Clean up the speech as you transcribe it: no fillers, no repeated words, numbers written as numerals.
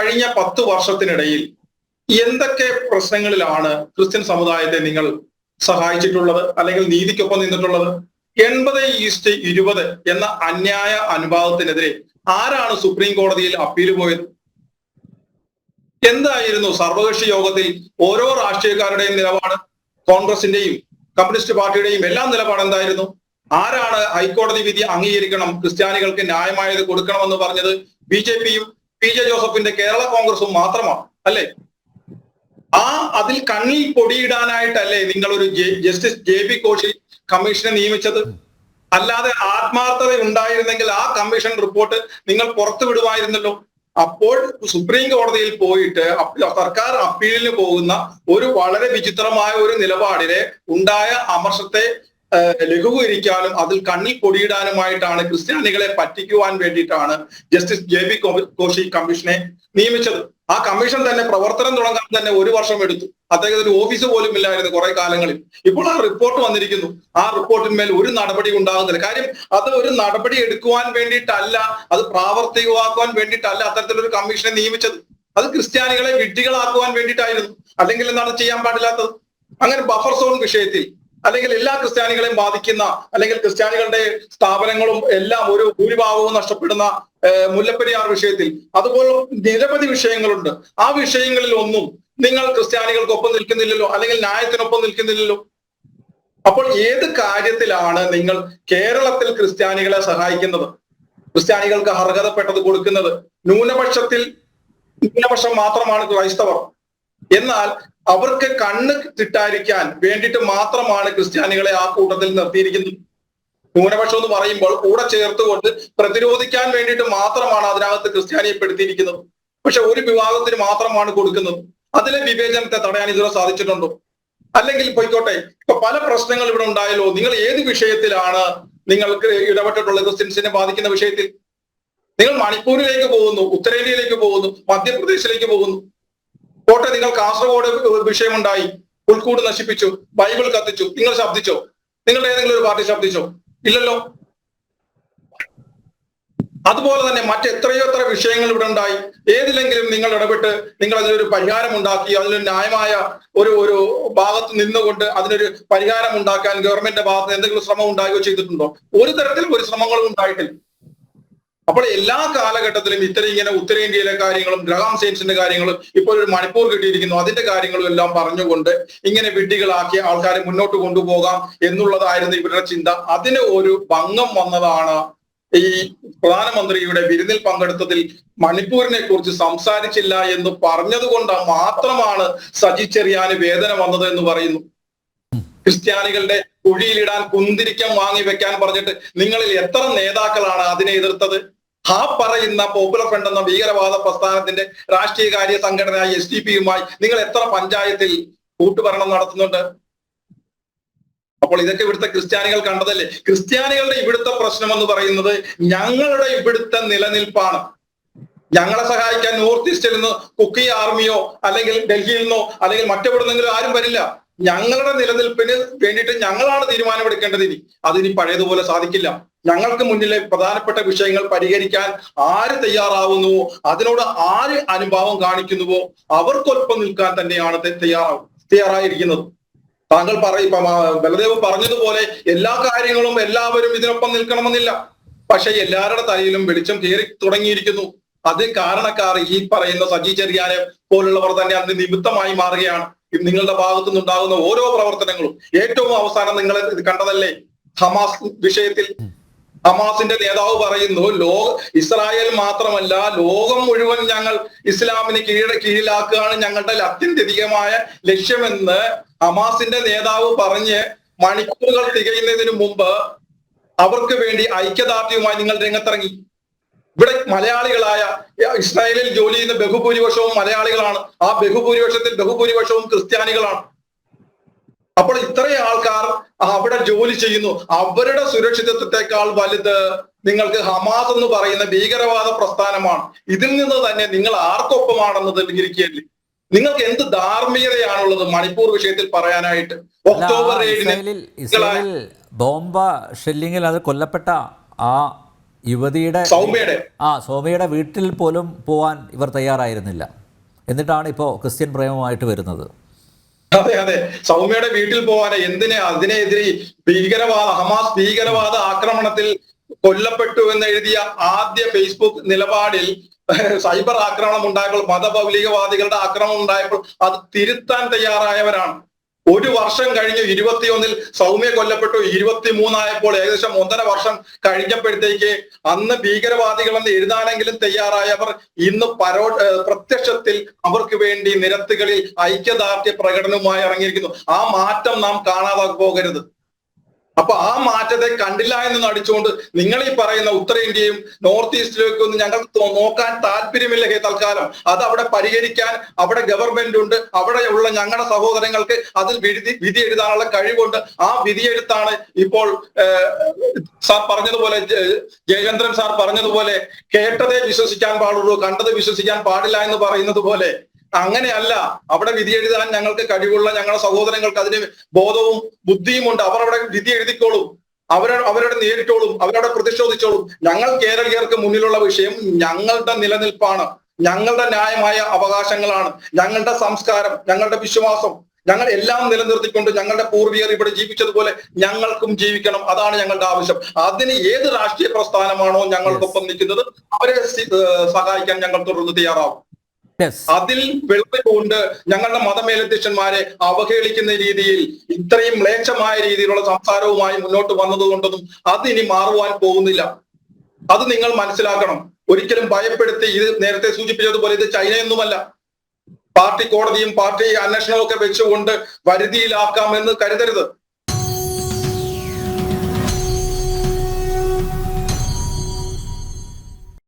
കഴിഞ്ഞ 10 വർഷത്തിനിടയിൽ എന്തൊക്കെ പ്രശ്നങ്ങളിലാണ് ക്രിസ്ത്യൻ സമുദായത്തെ നിങ്ങൾ സഹായിച്ചിട്ടുള്ളത് അല്ലെങ്കിൽ നീതിക്കൊപ്പം നിന്നിട്ടുള്ളത്? 80:20 എന്ന അന്യായ അനുപാതത്തിനെതിരെ ആരാണ് സുപ്രീം കോടതിയിൽ അപ്പീൽ പോയത്? എന്തായിരുന്നു സർവകക്ഷി യോഗത്തിൽ ഓരോ രാഷ്ട്രീയക്കാരുടെയും നിലപാട്? കോൺഗ്രസിന്റെയും കമ്മ്യൂണിസ്റ്റ് പാർട്ടിയുടെയും എല്ലാം നിലപാട് എന്തായിരുന്നു? ആരാണ് ഹൈക്കോടതി വിധി അംഗീകരിക്കണം, ക്രിസ്ത്യാനികൾക്ക് ന്യായമായത് കൊടുക്കണമെന്ന് പറഞ്ഞത്? BJPയും PJ ജോസഫിന്റെ കേരള കോൺഗ്രസും മാത്രമാണ്, അല്ലെ? അതിൽ കണ്ണിൽ പൊടിയിടാനായിട്ടല്ലേ നിങ്ങൾ ഒരു ജസ്റ്റിസ് JB കോശി കമ്മീഷനെ നിയമിച്ചത്? അല്ലാതെ ആത്മാർത്ഥത ഉണ്ടായിരുന്നെങ്കിൽ ആ കമ്മീഷൻ റിപ്പോർട്ട് നിങ്ങൾ പുറത്തു വിടുമായിരുന്നല്ലോ. അപ്പോൾ സുപ്രീം കോടതിയിൽ പോയിട്ട് സർക്കാർ അപ്പീലിന് പോകുന്ന ഒരു വളരെ വിചിത്രമായ ഒരു നിലപാടിനെ ഉണ്ടായ അമർഷത്തെ ലഘൂകരിക്കാനും അതിൽ കണ്ണിൽ പൊടിയിടാനുമായിട്ടാണ് ക്രിസ്ത്യാനികളെ പറ്റിക്കുവാൻ വേണ്ടിയിട്ടാണ് ജസ്റ്റിസ് JB കോശി കമ്മീഷനെ നിയമിച്ചത്. ആ കമ്മീഷൻ തന്നെ പ്രവർത്തനം തുടങ്ങാൻ തന്നെ 1 വർഷം എടുത്തു. അദ്ദേഹത്തിന് ഓഫീസ് പോലും ഇല്ലായിരുന്നു കുറെ കാലങ്ങളിൽ. ഇപ്പോൾ ആ റിപ്പോർട്ട് വന്നിരിക്കുന്നു. ആ റിപ്പോർട്ടിന്മേൽ ഒരു നടപടി ഉണ്ടാകുന്നില്ല. കാര്യം അത് ഒരു നടപടി എടുക്കുവാൻ വേണ്ടിയിട്ടല്ല, അത് പ്രാവർത്തികമാക്കുവാൻ വേണ്ടിയിട്ടല്ല അത്തരത്തിലൊരു കമ്മീഷനെ നിയമിച്ചത്. അത് ക്രിസ്ത്യാനികളെ വിഡ്ഢികളാക്കുവാൻ വേണ്ടിയിട്ടായിരുന്നു. അല്ലെങ്കിൽ എന്താണ് ചെയ്യാൻ പാടില്ലാത്തത്? അങ്ങനെ ബഫർ സോൺ വിഷയത്തിൽ അല്ലെങ്കിൽ എല്ലാ ക്രിസ്ത്യാനികളെയും ബാധിക്കുന്ന അല്ലെങ്കിൽ ക്രിസ്ത്യാനികളുടെ സ്ഥാപനങ്ങളും എല്ലാം ഒരു ഭൂരിഭാഗവും നഷ്ടപ്പെടുന്ന മുല്ലപ്പെരിയാർ വിഷയത്തിൽ അതുപോലെ നിരവധി വിഷയങ്ങളുണ്ട്. ആ വിഷയങ്ങളിൽ ഒന്നും നിങ്ങൾ ക്രിസ്ത്യാനികൾക്കൊപ്പം നിൽക്കുന്നില്ലല്ലോ, അല്ലെങ്കിൽ ന്യായത്തിനൊപ്പം നിൽക്കുന്നില്ലല്ലോ. അപ്പോൾ ഏത് കാര്യത്തിലാണ് നിങ്ങൾ കേരളത്തിൽ ക്രിസ്ത്യാനികളെ സഹായിക്കുന്നത്? ക്രിസ്ത്യാനികൾക്ക് അർഹതപ്പെട്ടത് കൊടുക്കുന്നത്? ന്യൂനപക്ഷം മാത്രമാണ് ക്രൈസ്തവർ. എന്നാൽ അവർക്ക് കണ്ണ് തിട്ടായിരിക്കാൻ വേണ്ടിയിട്ട് മാത്രമാണ് ക്രിസ്ത്യാനികളെ ആ കൂട്ടത്തിൽ നിർത്തിയിരിക്കുന്നത്. ന്യൂനപക്ഷം എന്ന് പറയുമ്പോൾ കൂടെ ചേർത്തുകൊണ്ട് പ്രതിരോധിക്കാൻ വേണ്ടിയിട്ട് മാത്രമാണ് അതിനകത്ത് ക്രിസ്ത്യാനിയെ പെടുത്തിയിരിക്കുന്നത്. പക്ഷെ ഒരു വിഭാഗത്തിന് മാത്രമാണ് കൊടുക്കുന്നത്. അതിലെ വിവേചനത്തെ തടയാൻ ഇതുവരെ സാധിച്ചിട്ടുണ്ടോ? അല്ലെങ്കിൽ പോയിക്കോട്ടെ, ഇപ്പൊ പല പ്രശ്നങ്ങൾ ഇവിടെ ഉണ്ടായല്ലോ. നിങ്ങൾ ഏത് വിഷയത്തിലാണ് നിങ്ങൾക്ക് ഇടപെട്ടിട്ടുള്ളത്? ക്രിസ്ത്യൻസിനെ ബാധിക്കുന്ന വിഷയത്തിൽ നിങ്ങൾ മണിപ്പൂരിലേക്ക് പോകുന്നു, ഉത്തരേന്ത്യയിലേക്ക് പോകുന്നു, മധ്യപ്രദേശിലേക്ക് പോകുന്നു. കോട്ടെ, നിങ്ങൾ കാസർഗോഡ് വിഷയമുണ്ടായി, പുൽക്കൂട് നശിപ്പിച്ചു, ബൈബിൾ കത്തിച്ചു. നിങ്ങൾ ശബ്ദിച്ചോ? നിങ്ങളുടെ ഏതെങ്കിലും ഒരു പാർട്ടി ശബ്ദിച്ചോ? ഇല്ലല്ലോ. അതുപോലെ തന്നെ മറ്റെത്രയോ എത്ര വിഷയങ്ങൾ ഇവിടെ ഉണ്ടായി. ഏതിലെങ്കിലും നിങ്ങൾ ഇടപെട്ട് നിങ്ങൾ അതിനൊരു പരിഹാരം ഉണ്ടാക്കി, അതിനൊരു ന്യായമായ ഒരു ഭാഗത്ത് നിന്നുകൊണ്ട് അതിനൊരു പരിഹാരം ഉണ്ടാക്കാൻ ഗവൺമെന്റിന്റെ ഭാഗത്ത് എന്തെങ്കിലും ശ്രമം ഉണ്ടാകുകയോ ചെയ്തിട്ടുണ്ടോ? ഒരു തരത്തിലും ഒരു ശ്രമങ്ങളും ഉണ്ടായിട്ടില്ല. അപ്പോൾ എല്ലാ കാലഘട്ടത്തിലും ഇങ്ങനെ ഉത്തരേന്ത്യയിലെ കാര്യങ്ങളും ഗ്രഹാം സയൻസിന്റെ കാര്യങ്ങളും ഇപ്പോൾ ഒരു മണിപ്പൂർ കിട്ടിയിരിക്കുന്നു, അതിന്റെ കാര്യങ്ങളും എല്ലാം പറഞ്ഞുകൊണ്ട് ഇങ്ങനെ വിഡ്ഢികളാക്കി ആൾക്കാരെ മുന്നോട്ട് കൊണ്ടുപോകാം എന്നുള്ളതായിരുന്നു ഇവരുടെ ചിന്ത. അതിന് ഒരു ഭംഗം വന്നതാണ് ഈ പ്രധാനമന്ത്രിയുടെ വിരുന്നിൽ പങ്കെടുത്തതിൽ മണിപ്പൂരിനെ കുറിച്ച് സംസാരിച്ചില്ല എന്ന് പറഞ്ഞത് കൊണ്ട് മാത്രമാണ് സജി ചെറിയാന് വേദന വന്നത് എന്ന് പറയുന്നു. ക്രിസ്ത്യാനികളുടെ കുഴിയിലിടാൻ കുന്തിരിക്കം വാങ്ങി വെക്കാൻ പറഞ്ഞിട്ട് നിങ്ങളിൽ എത്ര നേതാക്കളാണ് അതിനെ എതിർത്തത്? ആ പറയുന്ന പോപ്പുലർ ഫ്രണ്ട് എന്ന ഭീകരവാദ പ്രസ്ഥാനത്തിന്റെ രാഷ്ട്രീയകാര്യ സംഘടനയായ SDP-യുമായി നിങ്ങൾ എത്ര പഞ്ചായത്തിൽ കൂട്ടുഭരണം നടത്തുന്നുണ്ട്? അപ്പോൾ ഇതൊക്കെ ഇവിടുത്തെ ക്രിസ്ത്യാനികൾ കണ്ടതല്ലേ? ക്രിസ്ത്യാനികളുടെ ഇവിടുത്തെ പ്രശ്നം എന്ന് പറയുന്നത് ഞങ്ങളുടെ ഇവിടുത്തെ നിലനിൽപ്പാണ്. ഞങ്ങളെ സഹായിക്കാൻ നോർത്ത് ഈസ്റ്റിൽ നിന്ന് കുക്കി ആർമിയോ അല്ലെങ്കിൽ ഡൽഹിയിൽ നിന്നോ അല്ലെങ്കിൽ മറ്റെവിടുന്നെങ്കിലും ആരും വരില്ല. ഞങ്ങളുടെ നിലനിൽപ്പിന് വേണ്ടിയിട്ട് ഞങ്ങളാണ് തീരുമാനമെടുക്കേണ്ടത്. അതിനി പഴയതുപോലെ സാധിക്കില്ല. ഞങ്ങൾക്ക് മുന്നിലെ പ്രധാനപ്പെട്ട വിഷയങ്ങൾ പരിഹരിക്കാൻ ആര് തയ്യാറാവുന്നുവോ, അതിനോട് ആര് അനുഭാവം കാണിക്കുന്നുവോ അവർക്കൊപ്പം നിൽക്കാൻ തന്നെയാണ് തയ്യാറായിരിക്കുന്നത്. താങ്കൾ ബലദേവ് പറഞ്ഞതുപോലെ എല്ലാ കാര്യങ്ങളും എല്ലാവരും ഇതിനൊപ്പം നിൽക്കണമെന്നില്ല. പക്ഷെ എല്ലാവരുടെ തലയിലും വെളിച്ചം കയറി തുടങ്ങിയിരിക്കുന്നു. അതിന് കാരണക്കാർ ഈ പറയുന്ന സജി ചെറിയാനെ പോലുള്ളവർ തന്നെ അതിന് നിമിത്തമായി മാറുകയാണ്. നിങ്ങളുടെ ഭാഗത്തു നിന്നുണ്ടാകുന്ന ഓരോ പ്രവർത്തനങ്ങളും ഏറ്റവും അവസാനം നിങ്ങൾ കണ്ടതല്ലേ ഹമാസ് വിഷയത്തിൽ? ഹമാസിന്റെ നേതാവ് പറയുന്നു, ഇസ്രായേൽ മാത്രമല്ല ലോകം മുഴുവൻ ഞങ്ങൾ ഇസ്ലാമിന് കീഴിലാക്കുകയാണ് ഞങ്ങളുടെ അത്യന്തികമായ ലക്ഷ്യമെന്ന് ഹമാസിന്റെ നേതാവ് പറഞ്ഞ് മണിക്കൂറുകൾ തികയുന്നതിന് മുമ്പ് അവർക്ക് വേണ്ടി ഐക്യദാർഢ്യവുമായി നിങ്ങൾ രംഗത്തിറങ്ങി. ഇവിടെ മലയാളികളായ ഇസ്രായേലിൽ ജോലി ചെയ്യുന്ന ബഹുഭൂരിപക്ഷവും മലയാളികളാണ്. ആ ബഹുഭൂരിപക്ഷവും ക്രിസ്ത്യാനികളാണ്. അപ്പോൾ ഇത്രയും ആൾക്കാർ അവിടെ ജോലി ചെയ്യുന്നു. അവരുടെ സുരക്ഷിതത്വത്തെക്കാൾ വലുത് നിങ്ങൾക്ക് ഹമാസ് എന്ന് പറയുന്ന ഭീകരവാദ പ്രസ്ഥാനമാണ്. ഇതിൽ നിന്ന് തന്നെ നിങ്ങൾ ആർക്കൊപ്പമാണെന്ന് തെളിഞ്ഞിരിക്കുകയല്ലേ? നിങ്ങൾക്ക് എന്ത് ധാർമ്മികതയാണുള്ളത് മണിപ്പൂർ വിഷയത്തിൽ പറയാനായിട്ട്? ഒക്ടോബർ 7-ന് ബോംബ് ഷെല്ലിങ്ങിൽ അത് കൊല്ലപ്പെട്ട ആ സൗമ്യയുടെ വീട്ടിൽ പോലും പോവാൻ ഇവർ തയ്യാറായിരുന്നില്ല. എന്നിട്ടാണ് ഇപ്പോൾ ക്രിസ്ത്യൻ പ്രേമമായിട്ട് വരുന്നത്. അതെ അതെ, സൗമ്യയുടെ വീട്ടിൽ പോവാൻ എന്തിനെ, അതിനെതിരെ ഹമാസ് ഭീകരവാദ ആക്രമണത്തിൽ കൊല്ലപ്പെട്ടു എന്ന് എഴുതിയ ആദ്യ ഫേസ്ബുക്ക് നിലപാടിൽ സൈബർ ആക്രമണം ഉണ്ടായപ്പോൾ, മതമൗലികവാദികളുടെ ആക്രമണം ഉണ്ടായപ്പോൾ അത് തിരുത്താൻ തയ്യാറായവരാണ്. ഒരു വർഷം കഴിഞ്ഞു, 21-ൽ സൗമ്യ കൊല്ലപ്പെട്ടു. 23 ഏകദേശം 1.5 വർഷം കഴിഞ്ഞപ്പോഴത്തേക്ക് അന്ന് ഭീകരവാദികളെന്ന് എഴുതാനെങ്കിലും തയ്യാറായവർ ഇന്ന് പ്രത്യക്ഷത്തിൽ അവർക്ക് വേണ്ടി നിരത്തുകളിൽ ഐക്യദാർഢ്യ പ്രകടനവുമായി ഇറങ്ങിയിരിക്കുന്നു. ആ മാറ്റം നാം കാണാതെ പോകരുത്. അപ്പൊ ആ മാറ്റത്തെ കണ്ടില്ല എന്ന് നടിച്ചുകൊണ്ട് നിങ്ങൾ ഈ പറയുന്ന ഉത്തരേന്ത്യയും നോർത്ത് ഈസ്റ്റിലേക്കൊന്നും ഞങ്ങൾ നോക്കാൻ താല്പര്യമില്ല തൽക്കാലം. അത് അവിടെ പരിഹരിക്കാൻ അവിടെ ഗവൺമെന്റ് ഉണ്ട്. അവിടെയുള്ള ഞങ്ങളുടെ സഹോദരങ്ങൾക്ക് അതിൽ വിധി എഴുതാനുള്ള കഴിവുണ്ട്. ആ വിധിയെഴുത്താണ് ഇപ്പോൾ സാർ പറഞ്ഞതുപോലെ, ജയചന്ദ്രൻ സാർ പറഞ്ഞതുപോലെ, കേട്ടതേ വിശ്വസിക്കാൻ പാടുള്ളൂ, കണ്ടത് വിശ്വസിക്കാൻ പാടില്ല എന്ന് പറയുന്നത് പോലെ അങ്ങനെയല്ല. അവിടെ വിധി എഴുതാൻ ഞങ്ങൾക്ക് കഴിവുള്ള ഞങ്ങളുടെ സഹോദരങ്ങൾക്ക് അതിന് ബോധവും ബുദ്ധിയും ഉണ്ട്. അവർ അവിടെ വിധി എഴുതിക്കോളും, അവരുടെ നേരിട്ടോളും, അവരവിടെ പ്രതിഷേധിച്ചോളും. ഞങ്ങൾ കേരളീയർക്ക് മുന്നിലുള്ള വിഷയം ഞങ്ങളുടെ നിലനിൽപ്പാണ്, ഞങ്ങളുടെ ന്യായമായ അവകാശങ്ങളാണ്, ഞങ്ങളുടെ സംസ്കാരം, ഞങ്ങളുടെ വിശ്വാസം, ഞങ്ങൾ എല്ലാം നിലനിർത്തിക്കൊണ്ട് ഞങ്ങളുടെ പൂർവികർ ഇവിടെ ജീവിച്ചതുപോലെ ഞങ്ങൾക്കും ജീവിക്കണം. അതാണ് ഞങ്ങളുടെ ആവശ്യം. അതിന് ഏത് രാഷ്ട്രീയ പ്രസ്ഥാനമാണോ ഞങ്ങൾക്കൊപ്പം നിൽക്കുന്നത് അവരെ സഹായിക്കാൻ ഞങ്ങൾ തുടർന്ന് തയ്യാറാവും. അതിൽ വെളുപ്പുകൊണ്ട് ഞങ്ങളുടെ മതമേലധ്യക്ഷന്മാരെ അവഹേളിക്കുന്ന രീതിയിൽ ഇത്രയും മ്ലേച്ഛമായ രീതിയിലുള്ള സംസാരവുമായി മുന്നോട്ട് വന്നതുകൊണ്ടൊന്നും അതിനി മാറുവാൻ പോകുന്നില്ല. അത് നിങ്ങൾ മനസ്സിലാക്കണം. ഒരിക്കലും ഭയപ്പെടുത്തി, ഇത് നേരത്തെ സൂചിപ്പിച്ചതുപോലെ ഇത് ചൈനയൊന്നുമല്ല. പാർട്ടി കോടതിയും പാർട്ടി അന്വേഷണവും ഒക്കെ വെച്ചുകൊണ്ട് വരുതിയിലാക്കാമെന്ന് കരുതരുത്.